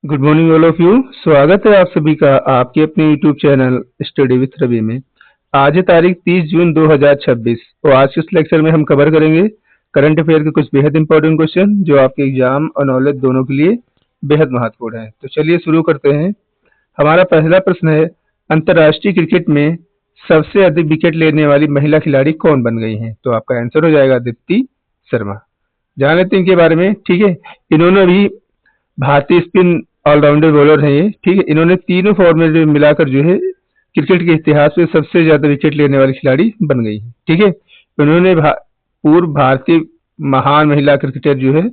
Good morning all of you. स्वागत है आप सभी का आपके अपने YouTube channel study with Ravi में। आज है तारीख 30 जून 2026 और आज के इस लेक्चर में हम कवर करेंगे करंट अफेयर के कुछ बेहद इंपॉर्टेंट क्वेश्चन जो आपके एग्जाम और नॉलेज दोनों के लिए बेहद महत्वपूर्ण है। तो चलिए शुरू करते हैं। हमारा पहला प्रश्न है, अंतर्राष्ट्रीय क्रिकेट में सबसे अधिक विकेट लेने वाली महिला खिलाड़ी कौन बन गई है? तो आपका आंसर हो जाएगा दीप्ति शर्मा। जान लेते हैं इनके बारे में। ठीक है, इन्होंने भी भारतीय स्पिन ऑलराउंडर बॉलर हैं ये। ठीक है, इन्होंने तीनों फॉर्मेट में मिलाकर जो है क्रिकेट के इतिहास में सबसे ज्यादा विकेट लेने वाली खिलाड़ी बन गई है। ठीक है, उन्होंने पूर्व भारतीय महान महिला क्रिकेटर जो है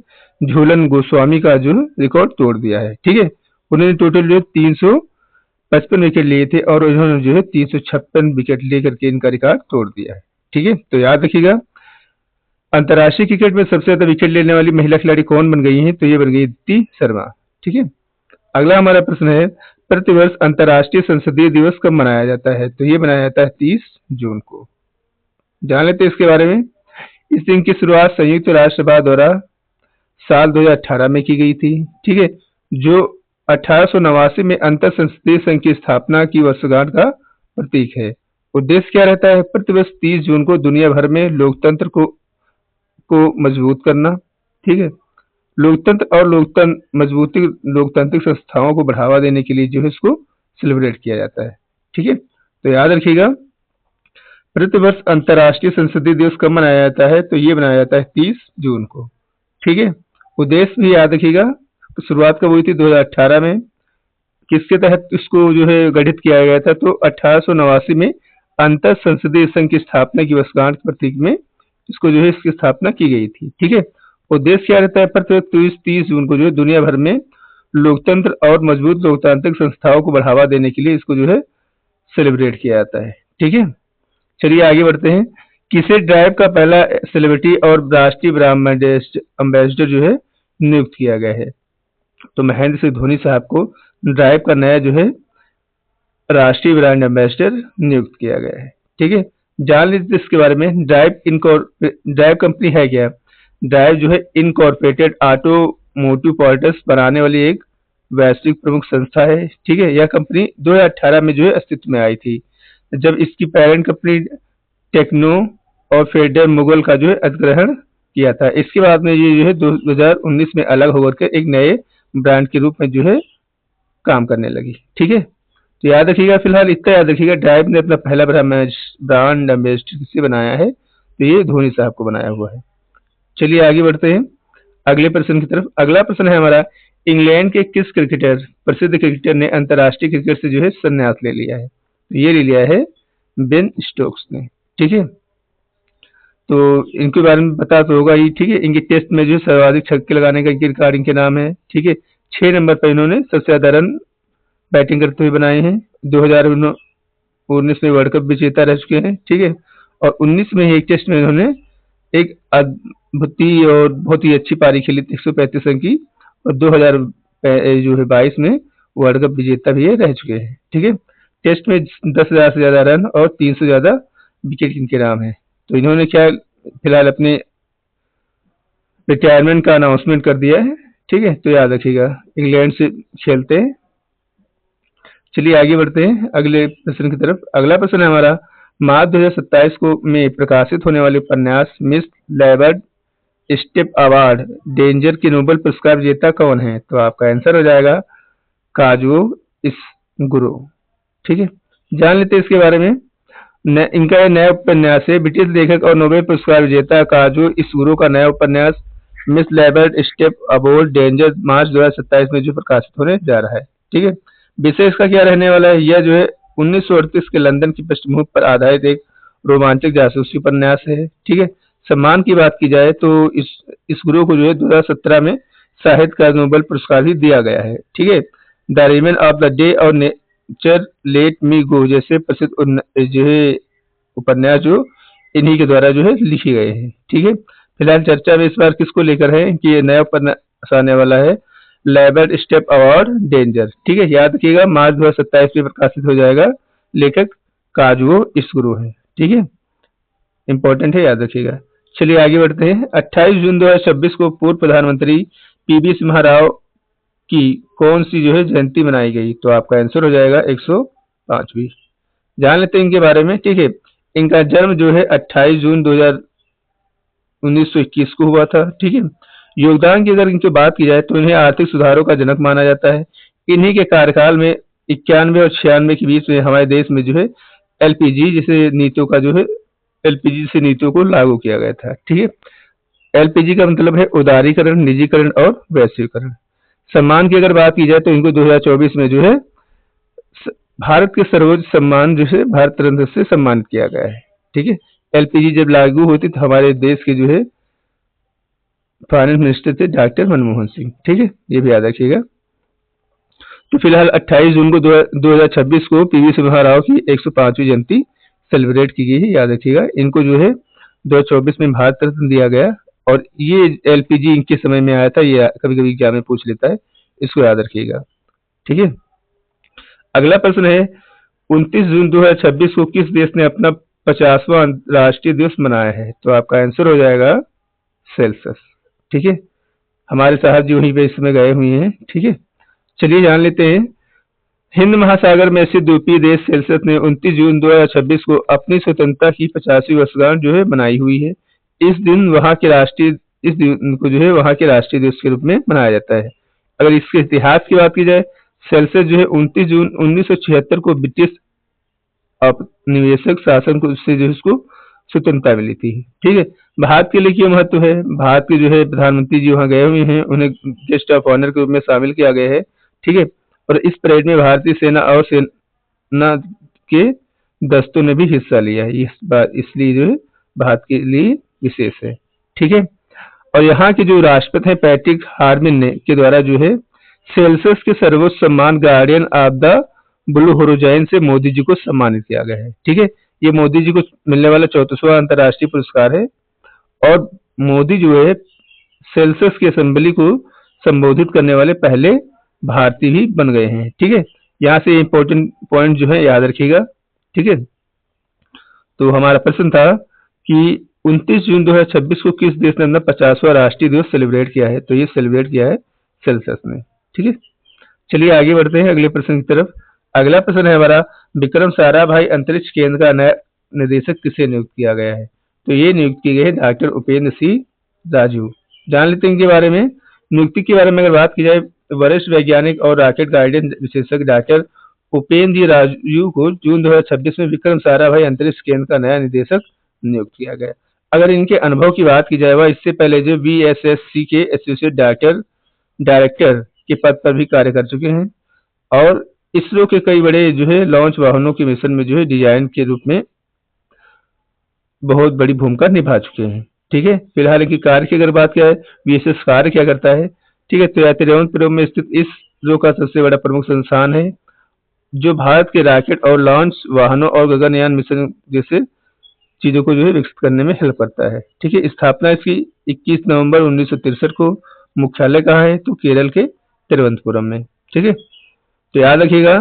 झूलन गोस्वामी का जो रिकॉर्ड तोड़ दिया है। ठीक है, उन्होंने टोटल जो 355 विकेट लिए थे और उन्होंने जो है 356 विकेट लेकर के इनका रिकॉर्ड तोड़ दिया है। ठीक है, तो याद रखिएगा अंतर्राष्ट्रीय क्रिकेट में सबसे ज्यादा विकेट लेने वाली महिला खिलाड़ी कौन बन गई है? तो ये बन गई दीप्ति शर्मा। ठीक है, अगला हमारा प्रश्न है, प्रतिवर्ष अंतर्राष्ट्रीय संसदीय दिवस कब मनाया जाता है? तो ये मनाया जाता है 30 जून को। जान लेते हैं इसके बारे में। इस दिन की शुरुआत संयुक्त राष्ट्र सभा द्वारा साल 2018 में की गई थी। ठीक है, जो 1889 में अंतर संसदीय संघ की स्थापना की वर्षगांठ का प्रतीक है। उद्देश्य क्या रहता है? प्रतिवर्ष 30 जून को दुनिया भर में लोकतंत्र को मजबूत करना। ठीक है, लोकतंत्र और मजबूती लोकतांत्रिक संस्थाओं को बढ़ावा देने के लिए जो है इसको सेलिब्रेट किया जाता है। ठीक है, तो याद रखिएगा प्रतिवर्ष अंतर्राष्ट्रीय संसदीय दिवस कब मनाया जाता है? तो ये मनाया जाता है 30 जून को। ठीक है, उद्देश्य भी याद रखिएगा। तो शुरुआत कब हुई थी? 2018 में। किसके तहत इसको जो है गठित किया गया था? तो 1889 में अंतर संसदीय संघ की स्थापना की वर्षगांठ के प्रतीक में इसको जो है इसकी स्थापना की गई थी। ठीक है, उद्देश्य क्या रहता है? प्रतिवर्ष 30 जून को जो है दुनिया भर में लोकतंत्र और मजबूत लोकतांत्रिक संस्थाओं को बढ़ावा देने के लिए इसको जो है सेलिब्रेट किया जाता है। ठीक है, चलिए आगे बढ़ते हैं। किसे ड्राइव का पहला सेलिब्रिटी और राष्ट्रीय ब्रांड एम्बेसडर जो है नियुक्त किया गया है? तो महेंद्र सिंह धोनी साहब को ड्राइव का नया जो है राष्ट्रीय ब्रांड एम्बेसडर नियुक्त किया गया है। ठीक है, जान लीजिए इसके बारे में। ड्राइव कंपनी है क्या? ड्राइव जो है इनकॉर्पोरेटेड ऑटोमोटिव पार्ट्स बनाने वाली एक वैश्विक प्रमुख संस्था है। ठीक है, यह कंपनी 2018 में जो है अस्तित्व में आई थी, जब इसकी पेरेंट कंपनी टेक्नो और फेडर मुगल का जो है अधिग्रहण किया था। इसके बाद में ये जो है 2019 में अलग होकर के एक नए ब्रांड के रूप में जो है काम करने लगी। ठीक है, तो याद रखिएगा, फिलहाल इतना याद रखिएगा, ड्राइव ने अपना पहला ब्रांड एम्बेसडर किसे बनाया है? तो ये धोनी साहब को बनाया हुआ है। चलिए आगे बढ़ते हैं अगले प्रश्न की तरफ। अगला प्रश्न है हमारा, इंग्लैंड के किस प्रसिद्ध क्रिकेटर ने अंतर्राष्ट्रीय क्रिकेट से जो है संन्यास ले लिया है? तो ये ले लिया है बेन स्टोक्स ने। ठीक है, तो इनके बारे में पता तो होगा ही। ठीक है, इनके टेस्ट में जो सर्वाधिक छक्के लगाने का रिकॉर्ड इनके नाम है। ठीक है, 6 नंबर पर इन्होंने सबसे ज्यादा रन बैटिंग करते हुए बनाए हैं। 2019 में वर्ल्ड कप विजेता रह चुके हैं। ठीक है, और 19 में एक टेस्ट में इन्होंने एक अद्भुत और बहुत ही अच्छी पारी खेली 135 रन की, और 2022 में वर्ल्ड कप विजेता भी रह चुके हैं। ठीक है, टेस्ट में 10,000 से ज्यादा रन और 300 से ज्यादा विकेट इनके नाम है। तो इन्होंने क्या फिलहाल अपने रिटायरमेंट का अनाउंसमेंट कर दिया है। ठीक है, तो याद रखिएगा इंग्लैंड से खेलते हैं। चलिए आगे बढ़ते हैं अगले प्रश्न की तरफ। अगला प्रश्न है हमारा, मार्च 2027 को में प्रकाशित होने वाले उपन्यास मिस लेबर्ड स्टेप अवार्ड डेंजर के नोबेल पुरस्कार विजेता कौन है? तो आपका आंसर हो जाएगा काजुओ इशगुरो। ठीक है, जान लेते हैं इसके बारे में। इनका नया उपन्यास है। ब्रिटिश लेखक और नोबेल पुरस्कार विजेता काजुओ इशगुरो का नया उपन्यास मिस लेबर्ड स्टेप अवार्ड डेंजर मार्च 2027 में जो प्रकाशित होने जा रहा है। ठीक है, विषय इसका क्या रहने वाला है? यह जो है 1938 के लंदन की पृष्ठभूमि पर आधारित एक रोमांचक जासूसी उपन्यास है। ठीक है, सम्मान की बात की जाए तो इस गुरु को जो है 2017 में साहित्य का नोबेल पुरस्कार भी दिया गया है। ठीक है, the remain of the day और नेचर लेट मी गो जैसे प्रसिद्ध जो है उपन्यास जो इन्हीं के द्वारा जो है लिखे गए हैं। ठीक है, फिलहाल चर्चा में इस बार किसको लेकर है कि ये नया उपन्यास आने वाला है लेबर्ड स्टेप अवार्ड डेंजर। ठीक है, याद रखिएगा मार्च 2027 में प्रकाशित हो जाएगा। लेखक काजुओ इशगुरो है। ठीक है, इंपॉर्टेंट है, याद रखिएगा। चलिए आगे बढ़ते हैं। 28 जून 2026 को पूर्व प्रधानमंत्री पीवी सिंह राव की कौन सी जो है जयंती मनाई गई? तो आपका आंसर हो जाएगा 105वीं। जान लेते हैं इनके बारे में, ठीक है। इनका जन्म जो है 28 जून 1921 को हुआ था, ठीक है। योगदान की अगर इनकी बात की जाए तो इन्हें आर्थिक सुधारों का जनक माना जाता है। इन्हीं के कार्यकाल में 91 और 96 के बीच में हमारे देश में जो है एलपीजी जैसे नीतियों का जो है एलपीजी से नीतियों को लागू किया गया था, ठीक है। एलपीजी का मतलब है उदारीकरण, निजीकरण और वैश्वीकरण। सम्मान की अगर बात की जाए तो इनको 2024 में जो है भारत के सर्वोच्च सम्मान जो है भारत रत्न से सम्मानित किया गया है, ठीक है। एलपीजी जब लागू होती तो हमारे देश के जो है फाइनेंस मिनिस्टर थे डॉक्टर मनमोहन सिंह, ठीक है, ये भी याद रखिएगा। तो फिलहाल 28 जून को 2026 को पीवी सिंह राव की 105वीं जयंती सेलिब्रेट की गई है, याद रखिएगा। इनको जो है 2024 में भारत रत्न दिया गया और ये एलपीजी इनके समय में आया था, ये कभी कभी एग्जाम में पूछ लेता है, इसको याद रखिएगा, ठीक है। अगला प्रश्न है 29 जून 2026 को किस देश ने अपना 50वां राष्ट्रीय दिवस मनाया है? तो आपका आंसर हो जाएगा सेल्सियस, ठीक है। हमारे साहब जी वहीं पे इस समय गए हुए हैं, ठीक है। चलिए जान लेते हैं। हिंद महासागर में स्थित द्वीपीय देश सेल्सियस ने 29 जून 2026 को अपनी स्वतंत्रता की 50वीं वर्षगांठ जो है मनाई हुई है। इस दिन को जो है वहां के राष्ट्रीय दिवस के रूप में मनाया जाता है। अगर इसके इतिहास की बात की जाए, सेल्सियस जो है 29 जून 1976 को ब्रिटिश औपनिवेशिक शासन को से जो इसको स्वतंत्रता मिली थी, ठीक है। भारत के लिए क्या महत्व है? भारत के जो है प्रधानमंत्री जी वहाँ गए हुए हैं, उन्हें गेस्ट ऑफ ऑनर के रूप में शामिल किया गया है, ठीक है। और इस परेड में भारतीय सेना और सेना के दस्तों ने भी हिस्सा लिया है। इस बात इसलिए जो है भारत के लिए विशेष है, ठीक है। और यहाँ के जो राष्ट्रपति हैं पैट्रिक हार्मिन ने के द्वारा जो है सेल्सियस के सर्वोच्च सम्मान guardian of the blue horizon से मोदी जी को सम्मानित किया गया है, ठीक है। ये मोदी जी को मिलने वाला 34वां अंतर्राष्ट्रीय पुरस्कार है और मोदी जो है सेल्सियस की असेंबली को संबोधित करने वाले पहले भारतीय ही बन गए हैं, ठीक है। यहाँ से इंपॉर्टेंट पॉइंट जो है याद रखिएगा, ठीक है। तो हमारा प्रश्न था कि 29 जून 2026 को किस देश ने अपना 50वां राष्ट्रीय दिवस सेलिब्रेट किया है? तो ये सेलिब्रेट किया है सेल्सियस ने, ठीक है। चलिए आगे बढ़ते हैं अगले प्रश्न की तरफ। अगला प्रश्न है हमारा, विक्रम साराभाई अंतरिक्ष केंद्र का नया निदेशक किसे नियुक्त किया गया है? तो ये नियुक्त किए गए हैं डॉक्टर उपेंद्र सिंह राजू। जान लेते हैं इनके बारे में। नियुक्ति के बारे में अगर बात की जाए, वरिष्ठ वैज्ञानिक और रॉकेट गाइडेंस विशेषज्ञ डॉक्टर उपेंद्र राजू को जून 2026 में विक्रम साराभाई अंतरिक्ष केंद्र का नया निदेशक नियुक्त किया गया। अगर इनके अनुभव की बात की जाए, वह इससे पहले जो VSSC के एसोसिएट डायरेक्टर के पद पर भी कार्य कर चुके हैं और इसरो के कई बड़े जो है लॉन्च वाहनों के मिशन में जो है डिजाइन के रूप में बहुत बड़ी भूमिका निभा चुके हैं, ठीक है। फिलहाल इनकी कार्य की अगर बात की जाए, VSS कार्य क्या करता है, ठीक है। तो तिरुवनंतपुरम में स्थित इसरो का सबसे बड़ा प्रमुख संस्थान है जो भारत के रॉकेट और लॉन्च वाहनों और गगनयान मिशन जैसे चीजों को जो है विकसित करने में हेल्प करता है, ठीक है। स्थापना इसकी 21 नवंबर 1963 को। मुख्यालय कहाँ है? तो केरल के तिरुवनंतपुरम में, ठीक है। तो याद रखिएगा,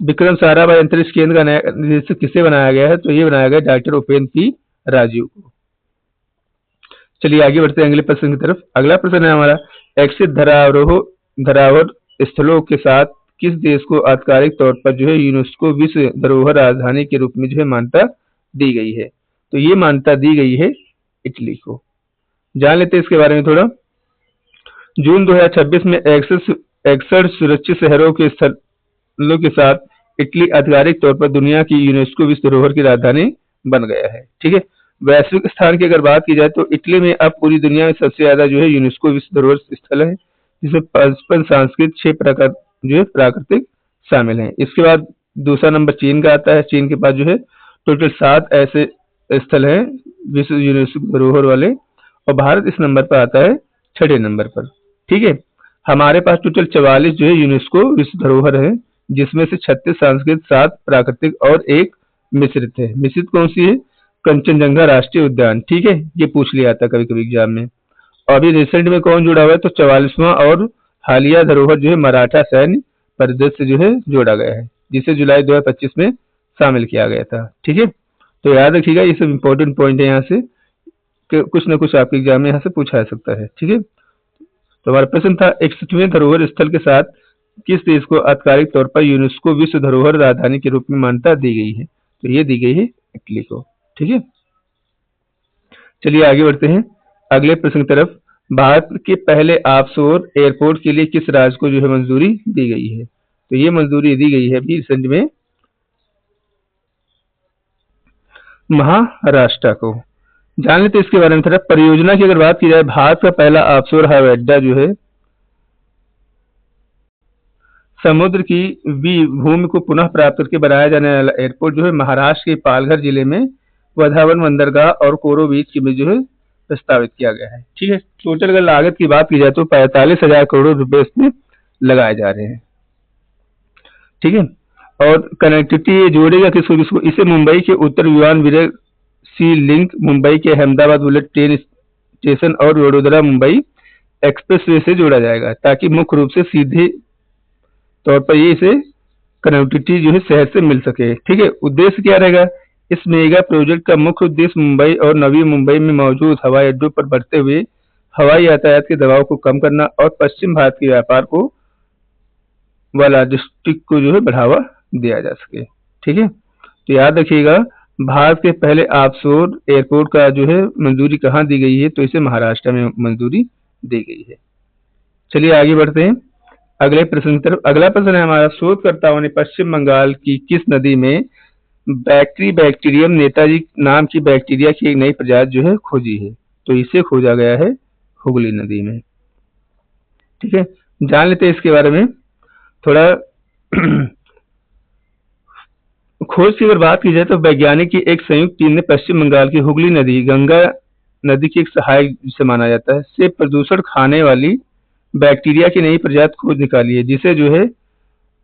विक्रम साराभाई अंतरिक्ष केंद्र का नया निदेशक किसे बनाया गया है? तो ये बनाया गया डॉक्टर उपेंद्र पी राजू को। चलिए आगे बढ़ते हैं अगले प्रश्न की तरफ। अगला प्रश्न है हमारा, विकसित धरावट स्थलों के साथ किस देश को आधिकारिक तौर पर जो है यूनेस्को विश्व धरोहर राजधानी के रूप में जो है मान्यता दी गई है? तो ये मान्यता दी गई है इटली को। जान लेते हैं इसके बारे में थोड़ा। जून 2026 में 61 सुरक्षित शहरों के स्थलों के साथ इटली आधिकारिक तौर पर दुनिया की यूनेस्को विश्व धरोहर की राजधानी बन गया है, ठीक है। वैश्विक स्थान की अगर बात की जाए तो इटली में अब पूरी दुनिया में सबसे ज्यादा जो है यूनेस्को विश्व धरोहर स्थल है, जिसमें 55 सांस्कृतिक 6 प्रकार जो है प्राकृतिक शामिल हैं। इसके बाद दूसरा नंबर चीन का आता है। चीन के पास जो है टोटल 7 ऐसे स्थल हैं विश्व यूनेस्को धरोहर वाले और भारत इस नंबर पर आता है 6ठे नंबर पर, ठीक है। हमारे पास टोटल 44 जो है यूनेस्को विश्व धरोहर है, जिसमें से 36 सांस्कृतिक, 7 प्राकृतिक और 1 मिश्रित है। मिश्रित कौन सी है? कंचनजंगा राष्ट्रीय उद्यान, ठीक है। ये पूछ लिया था कभी कभी एग्जाम में। और अभी रिसेंट में कौन जुड़ा हुआ है? तो 44वां और हालिया धरोहर जो है मराठा सैन्य परिषद से जो है जोड़ा गया है, जिसे जुलाई 2025 में शामिल किया गया था, ठीक है। तो याद रखिएगा, ये सब इंपॉर्टेंट पॉइंट है यहाँ से, कुछ ना कुछ आपके एग्जाम में यहाँ से पूछा जा सकता है, ठीक है। तो हमारा प्रश्न था 61वें धरोहर स्थल के साथ किस देश को आधिकारिक तौर पर यूनेस्को विश्व धरोहर राजधानी के रूप में मान्यता दी गई है? तो ये दी गई है इटली को। ठीक है, चलिए आगे बढ़ते हैं अगले प्रश्न की तरफ। भारत के पहले ऑफशोर एयरपोर्ट के लिए किस राज्य को जो है मंजूरी दी गई है? तो ये मंजूरी दी गई है अभी रिसेंट में महाराष्ट्र को। जान लेते इसके बारे में थोड़ा। परियोजना की अगर बात की जाए, भारत का पहला ऑफशोर हवाई अड्डा जो है समुद्र की भूमि को पुनः प्राप्त करके बनाया जाने वाला एयरपोर्ट जो है महाराष्ट्र के पालघर जिले में वधावन बंदरगाह और कोरो बीच के में जो है प्रस्तावित किया गया है। ठीक है, टोटल अगर लागत की बात की जाए तो 45,000 करोड़ रुपए इसमें लगाए जा रहे हैं। ठीक है, और कनेक्टिविटी जोड़ेगा किसको किसको? इसे मुंबई के उत्तर विमान विरय सी लिंक, मुंबई के अहमदाबाद बुलेट ट्रेन स्टेशन और वडोदरा मुंबई एक्सप्रेसवे से जोड़ा जाएगा, ताकि मुख्य रूप से सीधे तौर पर ये इसे कनेक्टिविटी जो है शहर से मिल सके। ठीक है, उद्देश्य क्या रहेगा? इस मेगा प्रोजेक्ट का मुख्य उद्देश्य मुंबई और नवी मुंबई में मौजूद हवाई अड्डों पर बढ़ते हुए हवाई यातायात के दबाव को कम करना और पश्चिम भारत के व्यापार को व लॉजिस्टिक को जो है बढ़ावा दिया जा सके। ठीक है, तो याद रखिएगा भारत के पहले ऑफशोर एयरपोर्ट का जो है मंजूरी कहाँ दी गई है? तो इसे महाराष्ट्र में मंजूरी दी गई है। चलिए आगे बढ़ते हैं अगले प्रश्न की तरफ। अगला प्रश्न है हमारा, शोधकर्ताओं ने पश्चिम बंगाल की किस नदी में बैक्टीरियम नेताजी नाम की बैक्टीरिया की एक नई प्रजाति जो है खोजी है? तो इसे खोजा गया है हुगली नदी में। ठीक है, जान लेते हैं इसके बारे में थोड़ा। खोज की अगर बात की जाए तो वैज्ञानिक की एक संयुक्त टीम ने पश्चिम बंगाल की हुगली नदी गंगा नदी की एक सहायक से माना जाता है से प्रदूषण खाने वाली बैक्टीरिया की नई प्रजाति खोज निकाली है, जिसे जो है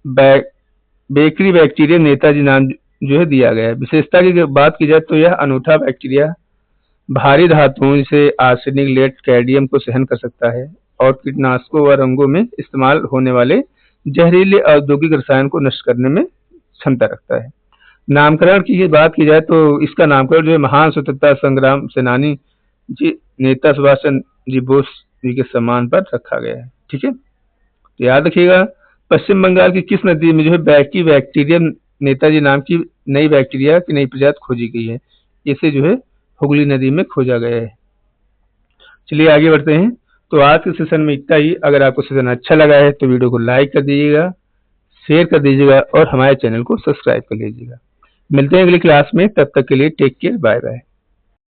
बेकरी बैक्टीरिया नेताजी नाम जो है दिया गया है। विशेषता की बात की जाए तो यह अनूठा बैक्टीरिया भारी धातुओं जैसे आर्सेनिक, लेड, कैडमियम को सहन कर सकता है और कीटनाशकों व रंगों में इस्तेमाल होने वाले जहरीले औद्योगिक रसायन को नष्ट करने में क्षमता रखता है। नामकरण की बात की जाए तो इसका नामकरण जो है महान स्वतंत्रता संग्राम सेनानी जी नेता सुभाष चंद्र जी बोस जी के सम्मान पर रखा गया है। ठीक है, तो याद रखिएगा पश्चिम बंगाल की किस नदी में जो है बैक्टीरियम नेताजी नाम की नई बैक्टीरिया की नई प्रजाति खोजी गई है? इसे जो है हुगली नदी में खोजा गया है। चलिए आगे बढ़ते हैं। तो आज के सेशन में इतना ही। अगर आपको सेशन अच्छा लगा है तो वीडियो को लाइक कर दीजिएगा, शेयर कर दीजिएगा और हमारे चैनल को सब्सक्राइब कर लीजिएगा। मिलते हैं अगली क्लास में, तब तक के लिए टेक केयर, बाय बाय।